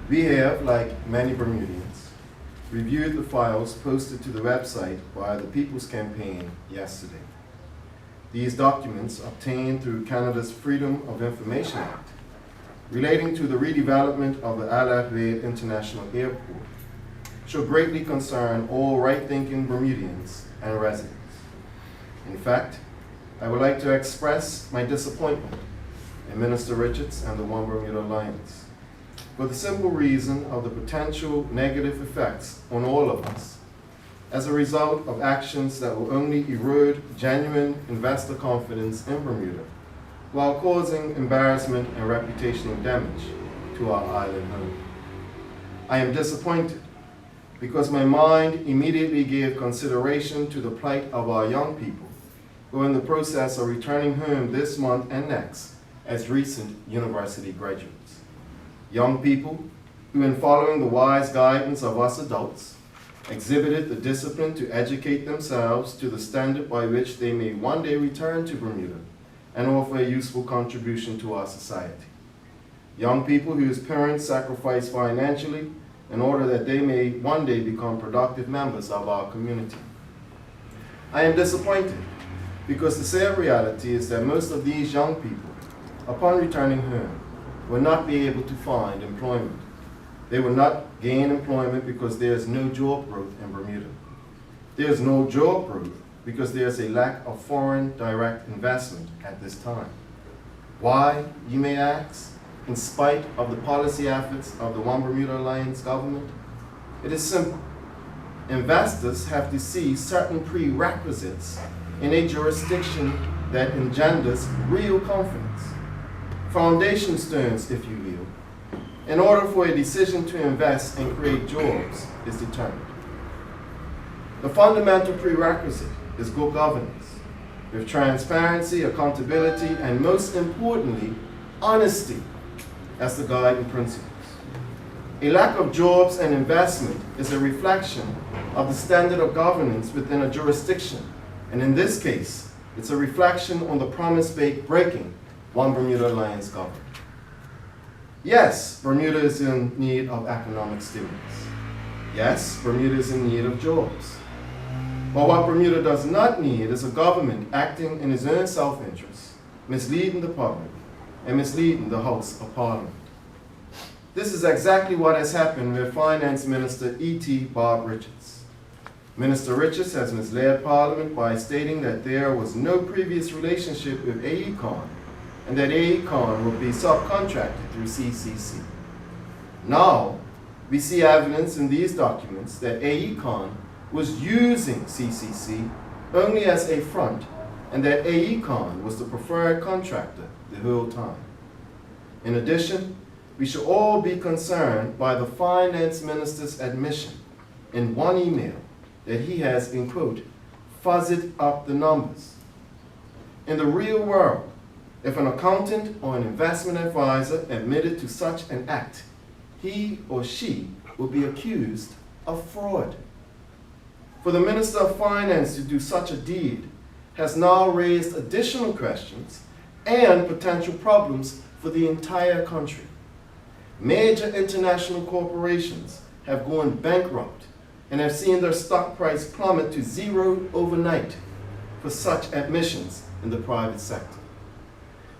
We have, like many Bermudians, reviewed the files posted to the website by the People's Campaign yesterday. These documents, obtained through Canada's Freedom of Information Act, relating to the redevelopment of the Alain International Airport, should greatly concern all right-thinking Bermudians and residents. In fact, I would like to express my disappointment in Minister Richards and the One Bermuda Alliance for the simple reason of the potential negative effects on all of us as a result of actions that will only erode genuine investor confidence in Bermuda while causing embarrassment and reputational damage to our island home. I am disappointed because my mind immediately gave consideration to the plight of our young people who are in the process of returning home this month and next as recent university graduates. Young people who, in following the wise guidance of us adults, exhibited the discipline to educate themselves to the standard by which they may one day return to Bermuda and offer a useful contribution to our society. Young people whose parents sacrifice financially in order that they may one day become productive members of our community. I am disappointed because the sad reality is that most of these young people, upon returning home, will not be able to find employment. They will not gain employment because there is no job growth in Bermuda. There is no job growth because there is a lack of foreign direct investment at this time. Why, you may ask, in spite of the policy efforts of the One Bermuda Alliance government? It is simple. Investors have to see certain prerequisites in a jurisdiction that engenders real confidence. Foundation stones, if you will, in order for a decision to invest and create jobs is determined. The fundamental prerequisite is good governance, with transparency, accountability, and most importantly, honesty as the guiding principles. A lack of jobs and investment is a reflection of the standard of governance within a jurisdiction, and in this case, it's a reflection on the promise-breaking One Bermuda Alliance government. Yes, Bermuda is in need of economic stimulus. Yes, Bermuda is in need of jobs. But what Bermuda does not need is a government acting in its own self-interest, misleading the public, and misleading the House of Parliament. This is exactly what has happened with Finance Minister E.T. Bob Richards. Minister Richards has misled Parliament by stating that there was no previous relationship with AECON and that AECON will be subcontracted through CCC. Now, we see evidence in these documents that AECON was using CCC only as a front and that AECON was the preferred contractor the whole time. In addition, we should all be concerned by the finance minister's admission in one email that he has, in quote, fuzzied up the numbers. In the real world, if an accountant or an investment advisor admitted to such an act, he or she would be accused of fraud. For the Minister of Finance to do such a deed has now raised additional questions and potential problems for the entire country. Major international corporations have gone bankrupt and have seen their stock price plummet to zero overnight for such admissions in the private sector.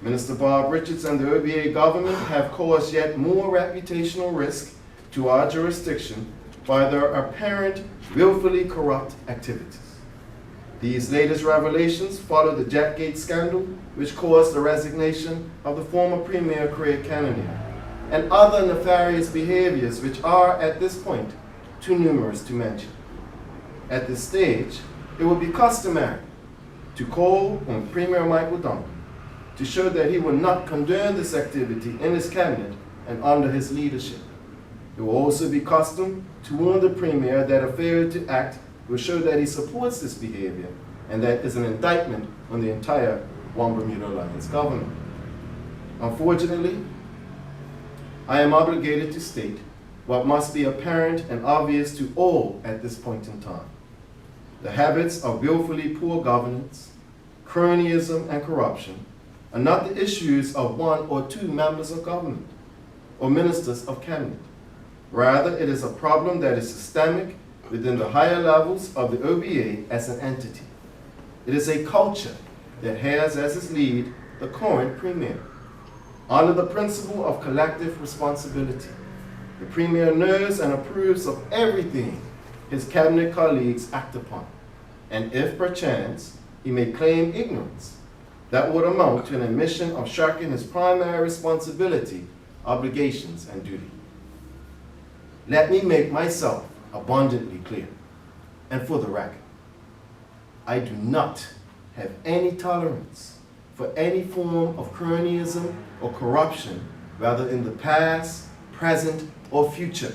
Minister Bob Richards and the OBA government have caused yet more reputational risk to our jurisdiction by their apparent willfully corrupt activities. These latest revelations follow the Jetgate scandal, which caused the resignation of the former Premier Craig Kennedy, and other nefarious behaviors which are, at this point, too numerous to mention. At this stage, it will be customary to call on Premier Michael Duncan to show that he will not condone this activity in his cabinet and under his leadership. It will also be custom to warn the Premier that a failure to act will show that he supports this behavior and that is an indictment on the entire One Bermuda Alliance government. Unfortunately, I am obligated to state what must be apparent and obvious to all at this point in time. The habits of willfully poor governance, cronyism, and corruption are not the issues of one or two members of government or ministers of cabinet. Rather, it is a problem that is systemic within the higher levels of the OBA as an entity. It is a culture that has as its lead the current Premier. Under the principle of collective responsibility, the Premier knows and approves of everything his cabinet colleagues act upon, and if perchance he may claim ignorance, that would amount to an admission of shirking his primary responsibility, obligations, and duty. Let me make myself abundantly clear, and for the record, I do not have any tolerance for any form of cronyism or corruption, whether in the past, present, or future,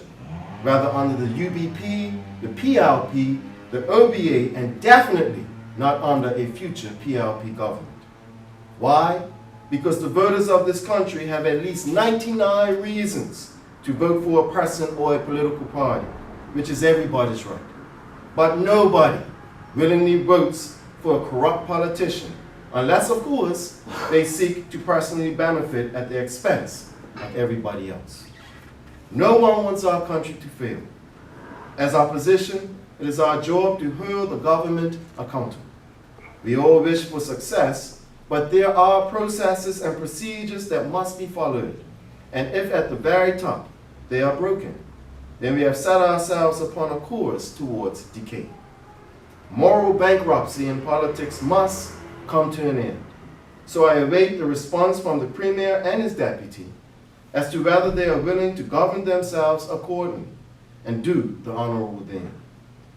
whether under the UBP, the PLP, the OBA, and definitely not under a future PLP government. Why? Because the voters of this country have at least 99 reasons to vote for a person or a political party, which is everybody's right. But nobody willingly votes for a corrupt politician, unless, of course, they seek to personally benefit at the expense of everybody else. No one wants our country to fail. As opposition, it is our job to hold the government accountable. We all wish for success, but there are processes and procedures that must be followed. And if at the very top they are broken, then we have set ourselves upon a course towards decay. Moral bankruptcy in politics must come to an end. So I await the response from the Premier and his deputy as to whether they are willing to govern themselves accordingly and do the honorable thing.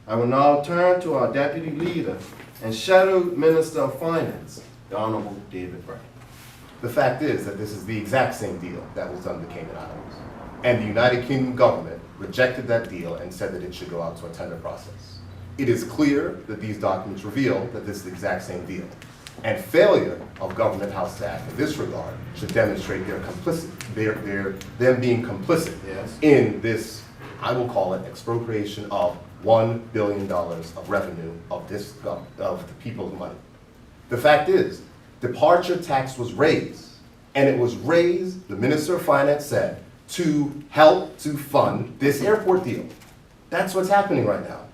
I will now turn to our Deputy Leader and Shadow Minister of Finance, the Honorable David Bright. The fact is that this is the exact same deal that was done to Cayman Islands. And the United Kingdom government rejected that deal and said that it should go out to a tender process. It is clear that these documents reveal that this is the exact same deal. And failure of government house staff in this regard should demonstrate their them being complicit in this, I will call it, expropriation of $1 billion of revenue of the people's money. The fact is, departure tax was raised, and it was raised, the Minister of Finance said, to help to fund this airport deal. That's what's happening right now.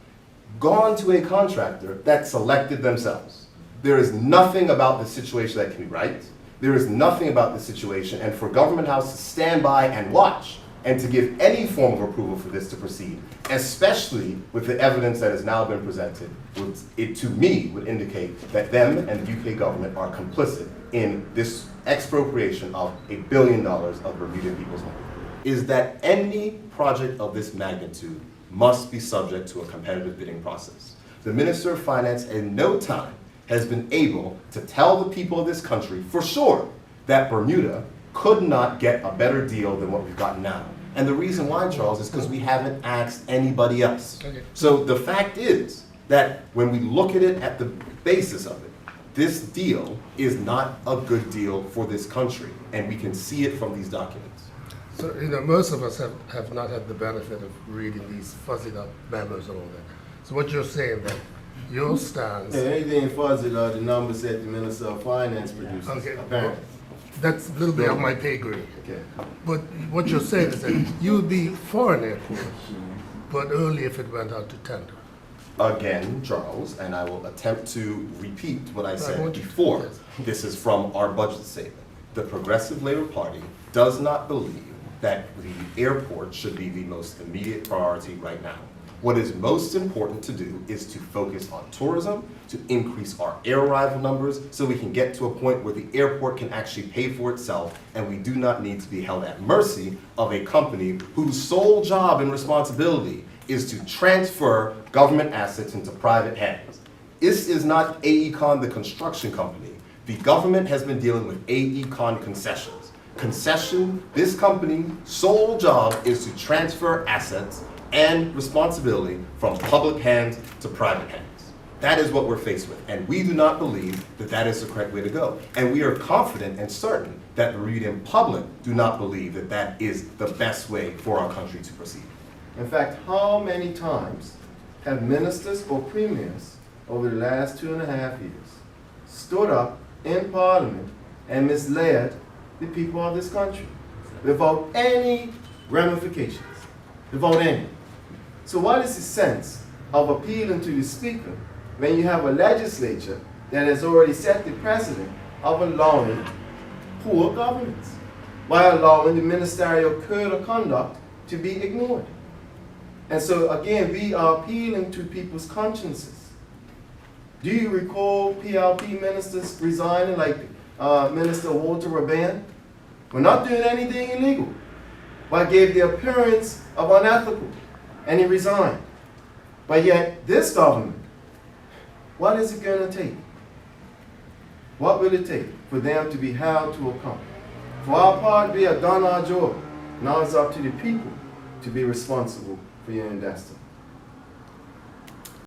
Gone to a contractor that selected themselves. There is nothing about the situation that can be right. There is nothing about the situation, and for Government House to stand by and watch and to give any form of approval for this to proceed, especially with the evidence that has now been presented, to me would indicate that them and the UK government are complicit in this expropriation of $1 billion of Bermuda people's money. Is that any project of this magnitude must be subject to a competitive bidding process. The Minister of Finance in no time has been able to tell the people of this country for sure that Bermuda could not get a better deal than what we've got now. And the reason why, Charles, is because we haven't asked anybody else. Okay. So the fact is that when we look at it at the basis of it, this deal is not a good deal for this country, and we can see it from these documents. So, most of us have not had the benefit of reading these fuzzied up memos and all that. So what you're saying that your stance... anything fuzzy are the numbers that the Minister of Finance produces, okay, apparently. That's a little bit of my pay grade. Okay. But what you're saying is that you'd be for an airport, but only if it went out to tender. Again, Charles, and I will attempt to repeat what I said before. Yes. This is from our budget statement. The Progressive Labour Party does not believe that the airport should be the most immediate priority right now. What is most important to do is to focus on tourism, to increase our air arrival numbers so we can get to a point where the airport can actually pay for itself, and we do not need to be held at mercy of a company whose sole job and responsibility is to transfer government assets into private hands. This is not AECON, the construction company. The government has been dealing with AECON concessions. This company's sole job is to transfer assets and responsibility from public hands to private hands. That is what we're faced with, and we do not believe that that is the correct way to go. And we are confident and certain that the Bermudian public do not believe that that is the best way for our country to proceed. In fact, how many times have ministers or premiers over the last 2.5 years stood up in Parliament and misled the people of this country without any ramifications? the vote ended. So what is the sense of appealing to the speaker when you have a legislature that has already set the precedent of allowing poor governance by allowing the ministerial code of conduct to be ignored? And so again, we are appealing to people's consciences. Do you recall PLP ministers resigning, like Minister Walter Raban? We're not doing anything illegal, but gave the appearance of unethical, and he resigned. But yet, this government, what is it going to take? What will it take for them to be held to account? For our part, we have done our job. Now it's up to the people to be responsible for your destiny.